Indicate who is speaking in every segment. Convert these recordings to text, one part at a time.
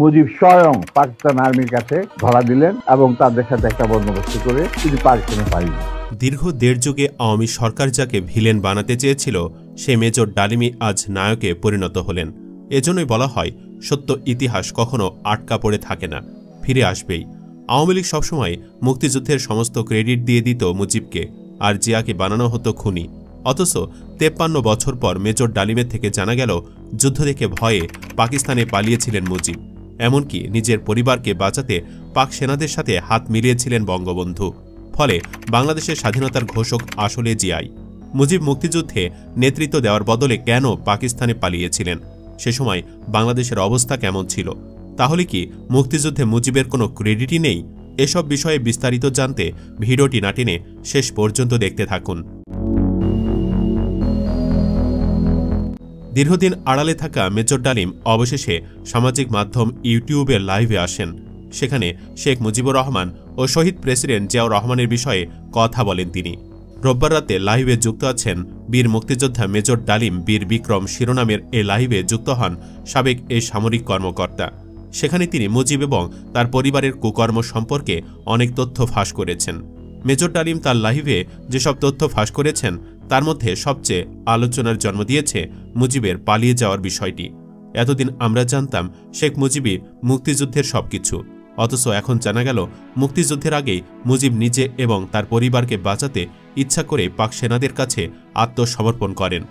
Speaker 1: মুজিব স্বয়ং পাকিস্তান আর্মির কাছে ধরা দিলেন এবং তাদের সাথে একটা বন্দোবস্ত করে তিনি পাকিস্তানে পালিয়ে যান।
Speaker 2: দীর্ঘ দেড় যুগে আওয়ামী সরকার যাকে ভিলেন বানাতে চেয়েছিল সে মেজর ডালিমই আজ নায়কে পরিণত হলেন। এজন্যই বলা হয় সত্য ইতিহাস কখনো আটকা পড়ে থাকে না, ফিরে আসবেই। আওয়ামী লীগ সবসময় মুক্তিযুদ্ধের সমস্ত ক্রেডিট দিয়ে দিত মুজিবকে, আর জিয়াকে বানানো হতো খুনি। অথচ 53 বছর পর মেজর ডালিমের থেকে জানা গেল যুদ্ধ দেখে ভয়ে পাকিস্তানে পালিয়েছিলেন মুজিব। এমনকি নিজের পরিবারকে বাঁচাতে পাক সেনাদের সাথে হাত মিলিয়েছিলেন বঙ্গবন্ধু। ফলে বাংলাদেশের স্বাধীনতার ঘোষক আসলে জিয়াই। মুজিব মুক্তিযুদ্ধে নেতৃত্ব দেওয়ার বদলে কেন পাকিস্তানে পালিয়েছিলেন? সে সময় বাংলাদেশের অবস্থা কেমন ছিল? তাহলে কি মুক্তিযুদ্ধে মুজিবের কোনো ক্রেডিটই নেই? এসব বিষয়ে বিস্তারিত জানতে ভিডিওটি না টেনে শেষ পর্যন্ত দেখতে থাকুন। দীর্ঘদিন আড়ালে থাকা মেজর ডালিম অবশেষে সামাজিক মাধ্যম ইউটিউবের লাইভে আসেন। সেখানে শেখ মুজিবুর রহমান ও শহীদ প্রেসিডেন্ট জিয়াউর রহমানের বিষয়ে কথা বলেন তিনি। রোববার রাতে লাইভে যুক্ত আছেন বীর মুক্তিযোদ্ধা মেজর ডালিম বীর বিক্রম শিরোনামের এ লাইভে যুক্ত হন সাবেক এই সামরিক কর্মকর্তা। সেখানে তিনি মুজিব এবং তার পরিবারের কুকর্ম সম্পর্কে অনেক তথ্য ফাঁস করেছেন। মেজর ডালিম তার লাইভে যেসব তথ্য ফাঁস করেছেন তার মধ্যে সবচেয়ে আলোচনার জন্ম দিয়েছে মুজিবের পালিয়ে যাওয়ার বিষয়টি। এতদিন আমরা জানতাম শেখ মুজিবই মুক্তিযুদ্ধের সবকিছু, অথচ এখন জানা গেল মুক্তিযুদ্ধের আগেই মুজিব নিজে এবং তার পরিবারকে বাঁচাতে ইচ্ছা করে পাক সেনাদের কাছে আত্মসমর্পণ করেন।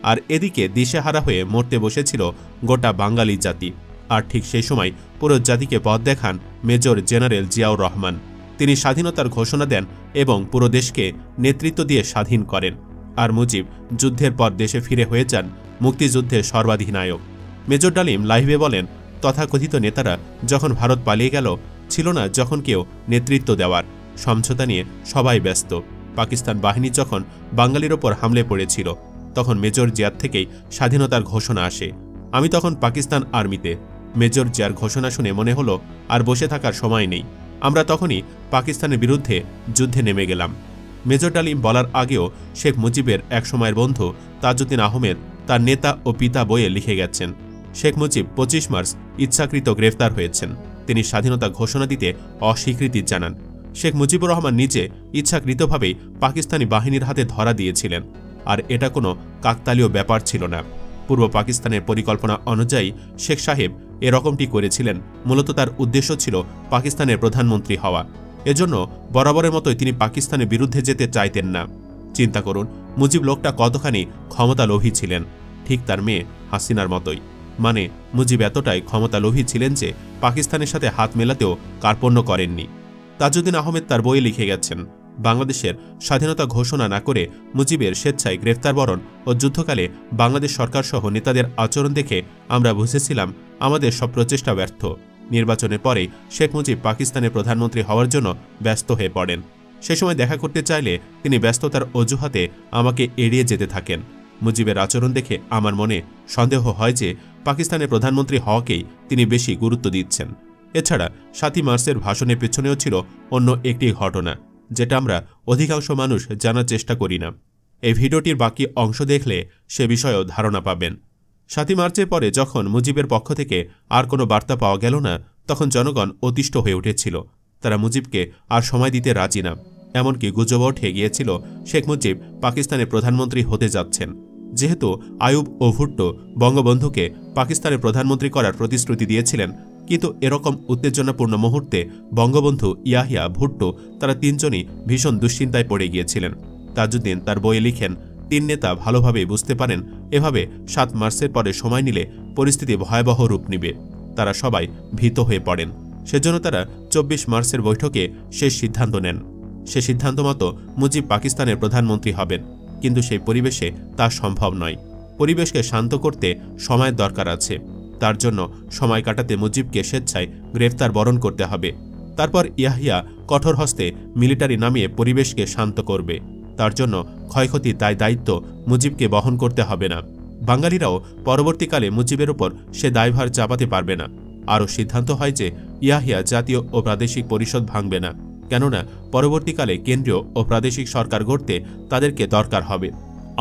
Speaker 2: আর এদিকে দিশেহারা হয়ে মরতে বসেছিল গোটা বাঙালি জাতি। আর ঠিক সেই সময় পুরো জাতিকে পথ দেখান মেজর জেনারেল জিয়াউর রহমান। তিনি স্বাধীনতার ঘোষণা দেন এবং পুরো দেশকে নেতৃত্ব দিয়ে স্বাধীন করেন। আর মুজিব যুদ্ধের পর দেশে ফিরে হয়ে যান মুক্তিযুদ্ধের সর্বাধিনায়ক। মেজর ডালিম লাইভে বলেন, তথাকথিত নেতারা যখন ভারত পালিয়ে গেল ছিল না যখন কেউ নেতৃত্ব দেওয়ার। সমঝোতা নিয়ে সবাই ব্যস্ত। পাকিস্তান বাহিনী যখন বাঙালির ওপর হামলে পড়েছিল তখন মেজর জিয়ার থেকেই স্বাধীনতার ঘোষণা আসে। আমি তখন পাকিস্তান আর্মিতে। মেজর জিয়ার ঘোষণা শুনে মনে হলো আর বসে থাকার সময় নেই। আমরা তখনই পাকিস্তানের বিরুদ্ধে যুদ্ধে নেমে গেলাম। মেজর ডালিম বলার আগেও শেখ মুজিবের একসময়ের বন্ধু তাজউদ্দিন আহমেদ তার নেতা ও পিতা বইয়ে লিখে গেছেন, শেখ মুজিব 25 মার্চ ইচ্ছাকৃত গ্রেফতার হয়েছেন। তিনি স্বাধীনতা ঘোষণা দিতে অস্বীকৃতি জানান। শেখ মুজিবুর রহমান নিজে ইচ্ছাকৃতভাবেই পাকিস্তানি বাহিনীর হাতে ধরা দিয়েছিলেন। আর এটা কোনো কাকতালীয় ব্যাপার ছিল না। পূর্ব পাকিস্তানের পরিকল্পনা অনুযায়ী শেখ সাহেব এরকমটি করেছিলেন। মূলত তার উদ্দেশ্য ছিল পাকিস্তানের প্রধানমন্ত্রী হওয়া। এজন্য বরাবরের মতোই তিনি পাকিস্তানের বিরুদ্ধে যেতে চাইতেন না। চিন্তা করুন মুজিব লোকটা কতখানি ক্ষমতালোভী ছিলেন, ঠিক তার মেয়ে হাসিনার মতোই। মানে মুজিব এতটাই ক্ষমতালোভী ছিলেন যে পাকিস্তানের সাথে হাত মেলাতেও কার্পণ্য করেননি। তাজউদ্দিন আহমেদ তার বইয়ে লিখে গেছেন, বাংলাদেশের স্বাধীনতা ঘোষণা না করে মুজিবের স্বেচ্ছায় গ্রেফতার বরণ ও যুদ্ধকালে বাংলাদেশ সরকারসহ নেতাদের আচরণ দেখে আমরা বুঝেছিলাম আমাদের সব প্রচেষ্টা ব্যর্থ। নির্বাচনের পরে শেখ মুজিব পাকিস্তানের প্রধানমন্ত্রী হওয়ার জন্য ব্যস্ত হয়ে পড়েন। সে সময় দেখা করতে চাইলে তিনি ব্যস্ততার অজুহাতে আমাকে এড়িয়ে যেতে থাকেন। মুজিবের আচরণ দেখে আমার মনে সন্দেহ হয় যে পাকিস্তানের প্রধানমন্ত্রী হওয়াকেই তিনি বেশি গুরুত্ব দিচ্ছেন। এছাড়া 7ই মার্চের ভাষণের পেছনেও ছিল অন্য একটি ঘটনা, যেটা আমরা অধিকাংশ মানুষ জানার চেষ্টা করি না। এই ভিডিওটির বাকি অংশ দেখলে সে বিষয়েও ধারণা পাবেন। 7ই মার্চের পরে যখন মুজিবের পক্ষ থেকে আর কোনো বার্তা পাওয়া গেল না তখন জনগণ অতিষ্ঠ হয়ে উঠেছিল। তারা মুজিবকে আর সময় দিতে রাজি না। এমনকি গুজব উঠে গিয়েছিল শেখ মুজিব পাকিস্তানের প্রধানমন্ত্রী হতে যাচ্ছেন। যেহেতু আইয়ুব ও ভুট্টো বঙ্গবন্ধুকে পাকিস্তানের প্রধানমন্ত্রী করার প্রতিশ্রুতি দিয়েছিলেন, কিন্তু এরকম উত্তেজনাপূর্ণ মুহূর্তে বঙ্গবন্ধু, ইয়াহিয়া, ভুট্টো তারা তিনজনই ভীষণ দুশ্চিন্তায় পড়ে গিয়েছিলেন। তাজউদ্দিন তার বইয়ে লিখেন, 3 নেতা ভালোভাবেই বুঝতে পারেন এভাবে 7 মার্চের পরে সময় নিলে পরিস্থিতি ভয়াবহ রূপ নিবে। তারা সবাই ভীত হয়ে পড়েন। সেজন্য তারা 24 মার্চের বৈঠকে শেষ সিদ্ধান্ত নেন। সে সিদ্ধান্ত মতো মুজিব পাকিস্তানের প্রধানমন্ত্রী হবেন, কিন্তু সেই পরিবেশে তা সম্ভব নয়। পরিবেশকে শান্ত করতে সময়ের দরকার আছে। তার জন্য সময় কাটাতে মুজিবকে স্বেচ্ছায় গ্রেফতার বরণ করতে হবে। তারপর ইয়াহিয়া কঠোর হস্তে মিলিটারি নামিয়ে পরিবেশকে শান্ত করবে। তার জন্য ক্ষয়ক্ষতি দায়িত্ব মুজিবকে বহন করতে হবে না। বাঙালিরাও পরবর্তীকালে মুজিবের ওপর সে দায়ভার চাপাতে পারবে না। আরও সিদ্ধান্ত হয় যে ইয়াহিয়া জাতীয় ও প্রাদেশিক পরিষদ ভাঙবে না, কেননা পরবর্তীকালে কেন্দ্রীয় ও প্রাদেশিক সরকার গড়তে তাদেরকে দরকার হবে।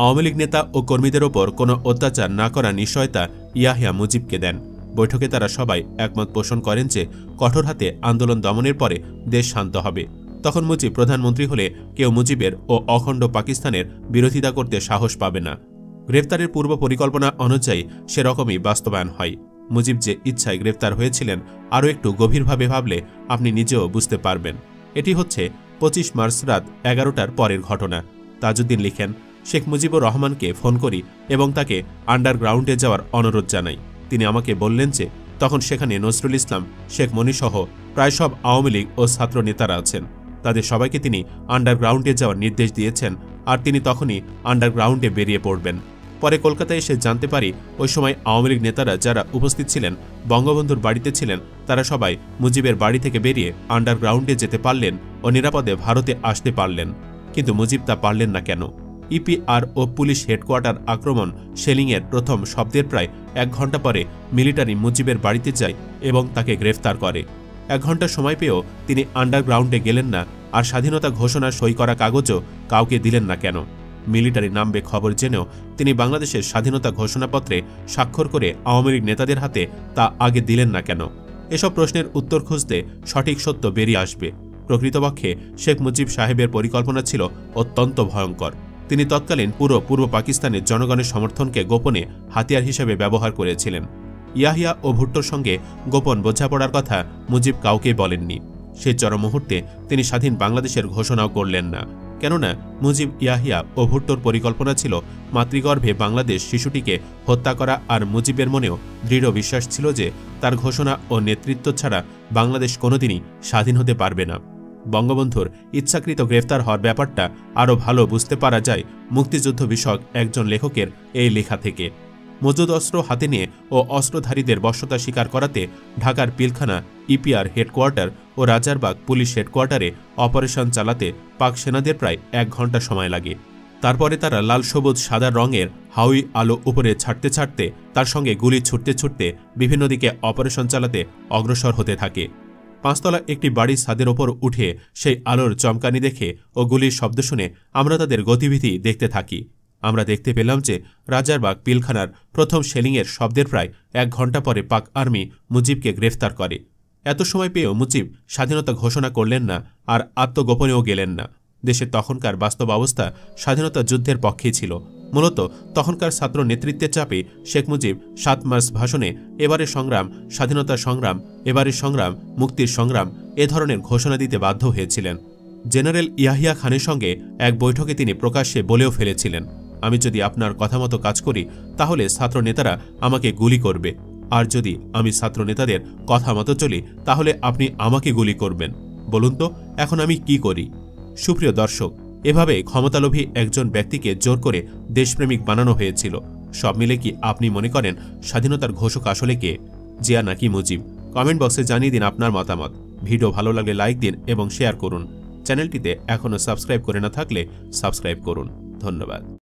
Speaker 2: আওয়ামী লীগ নেতা ও কর্মীদের ওপর কোনো অত্যাচার না করার নিশ্চয়তা ইয়াহিয়া মুজিবকে দেন। বৈঠকে তারা সবাই একমত পোষণ করেন যে কঠোর হাতে আন্দোলন দমনের পরে দেশ শান্ত হবে। তখন মুজিব প্রধানমন্ত্রী হলে কেউ মুজিবের ও অখণ্ড পাকিস্তানের বিরোধিতা করতে সাহস পাবে না। গ্রেফতারের পূর্ব পরিকল্পনা অনুযায়ী সেরকমই বাস্তবায়ন হয়। মুজিব যে ইচ্ছায় গ্রেফতার হয়েছিলেন আরও একটু গভীরভাবে ভাবলে আপনি নিজেও বুঝতে পারবেন। এটি হচ্ছে 25 মার্চ রাত 11টার পরের ঘটনা। তাজউদ্দিন লিখেন, শেখ মুজিবুর রহমানকে ফোন করি এবং তাকে আন্ডারগ্রাউন্ডে যাওয়ার অনুরোধ জানাই। তিনি আমাকে বললেন যে তখন সেখানে নজরুল ইসলাম, শেখ মনিসহ প্রায় সব আওয়ামী লীগ ও ছাত্র নেতারা আছেন। তাদের সবাইকে তিনি আন্ডারগ্রাউন্ডে যাওয়ার নির্দেশ দিয়েছেন আর তিনি তখনই আন্ডারগ্রাউন্ডে বেরিয়ে পড়বেন। পরে কলকাতায় এসে জানতে পারি ওই সময় আওয়ামী লীগ নেতারা যারা উপস্থিত ছিলেন বঙ্গবন্ধুর বাড়িতে ছিলেন, তারা সবাই মুজিবের বাড়ি থেকে বেরিয়ে আন্ডারগ্রাউন্ডে যেতে পারলেন ও নিরাপদে ভারতে আসতে পারলেন। কিন্তু মুজিব তা পারলেন না কেন? ইপিআর ও পুলিশ হেডকোয়ার্টার আক্রমণ শেলিংয়ের প্রথম শব্দের প্রায় 1 ঘণ্টা পরে মিলিটারি মুজিবের বাড়িতে যায় এবং তাকে গ্রেফতার করে। 1 ঘণ্টা সময় পেয়েও তিনি আন্ডারগ্রাউন্ডে গেলেন না আর স্বাধীনতা ঘোষণার সই করা কাগজও কাউকে দিলেন না কেন? মিলিটারি নামবে খবর জেনেও তিনি বাংলাদেশের স্বাধীনতা ঘোষণাপত্রে স্বাক্ষর করে আওয়ামী লীগ নেতাদের হাতে তা আগে দিলেন না কেন? এসব প্রশ্নের উত্তর খুঁজতে সঠিক সত্য বেরিয়ে আসবে। প্রকৃতপক্ষে শেখ মুজিব সাহেবের পরিকল্পনা ছিল অত্যন্ত ভয়ঙ্কর। তিনি তৎকালীন পুরো পূর্ব পাকিস্তানের জনগণের সমর্থনকে গোপনে হাতিয়ার হিসেবে ব্যবহার করেছিলেন। ইয়াহিয়া ও ভুট্টোর সঙ্গে গোপন বোঝাপড়ার কথা মুজিব কাউকে বলেননি। সেই চরম মুহূর্তে তিনি স্বাধীন বাংলাদেশের ঘোষণাও করলেন না, কেননা মুজিব, ইয়াহিয়া ও ভুট্টোর পরিকল্পনা ছিল মাতৃগর্ভে বাংলাদেশ শিশুটিকে হত্যা করা। আর মুজিবের মনেও দৃঢ় বিশ্বাস ছিল যে তার ঘোষণা ও নেতৃত্ব ছাড়া বাংলাদেশ কোনোদিনই স্বাধীন হতে পারবে না। বঙ্গবন্ধুর ইচ্ছাকৃত গ্রেফতার হওয়ার ব্যাপারটা আরও ভালো বুঝতে পারা যায় মুক্তিযুদ্ধ বিষয়ক একজন লেখকের এই লেখা থেকে। মজুদ অস্ত্র হাতে নিয়ে ও অস্ত্রধারীদের বশ্যতা স্বীকার করাতে ঢাকার পিলখানা, ইপিআর হেডকোয়ার্টার ও রাজারবাগ পুলিশ হেডকোয়ার্টারে অপারেশন চালাতে পাক সেনাদের প্রায় 1 ঘণ্টা সময় লাগে। তারপরে তারা লাল, সবুজ, সাদা রঙের হাউই আলো উপরে ছাড়তে ছাড়তে তার সঙ্গে গুলি ছুটতে ছুটতে বিভিন্ন দিকে অপারেশন চালাতে অগ্রসর হতে থাকে। 5 তলা একটি বাড়ির ছাদের ওপর উঠে সেই আলোর চমকানি দেখে ও গুলির শব্দ শুনে আমরা তাদের গতিবিধি দেখতে থাকি। আমরা দেখতে পেলাম যে রাজারবাগ পিলখানার প্রথম শেলিংয়ের শব্দের প্রায় 1 ঘণ্টা পরে পাক আর্মি মুজিবকে গ্রেফতার করে। এত সময় পেয়েও মুজিব স্বাধীনতা ঘোষণা করলেন না আর আত্মগোপনেও গেলেন না। দেশের তখনকার বাস্তব অবস্থা স্বাধীনতা যুদ্ধের পক্ষেই ছিল। মূলত তখনকার ছাত্র নেতৃত্বের চাপে শেখ মুজিব 7 মার্চ ভাষণে এবারের সংগ্রাম স্বাধীনতার সংগ্রাম, এবারের সংগ্রাম মুক্তির সংগ্রাম এ ধরনের ঘোষণা দিতে বাধ্য হয়েছিলেন। জেনারেল ইয়াহিয়া খানের সঙ্গে এক বৈঠকে তিনি প্রকাশ্যে বলেও ফেলেছিলেন, আমি যদি আপনার কথা মতো কাজ করি তাহলে ছাত্র নেতারা আমাকে গুলি করবে, আর যদি আমি ছাত্র নেতাদের কথা মতো চলি তাহলে আপনি আমাকে গুলি করবেন। বলুন তো এখন আমি কি করি? সুপ্রিয় দর্শক, এভাবে ক্ষমতালোভী একজন ব্যক্তিকে জোর করে দেশপ্রেমিক বানানো হয়েছিল। সব মিলে কি আপনি মনে করেন স্বাধীনতার ঘোষক আসলে কে, জিয়া নাকি মুজিব? কমেন্ট বক্সে জানিয়ে দিন আপনার মতামত। ভিডিও ভালো লাগলে লাইক দিন এবং শেয়ার করুন। চ্যানেলটিতে এখনও সাবস্ক্রাইব করে না থাকলে সাবস্ক্রাইব করুন। ধন্যবাদ।